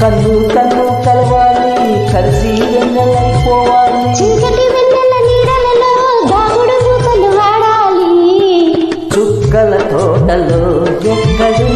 కన్ను కన్ను కలవాలి, కలిసి వెన్నెలైపోవాలి. చీకటి వెన్నెల నీడలలో దాగుడు మూతలు వాడాలి. చుక్కల తోటలో ఎక్కడి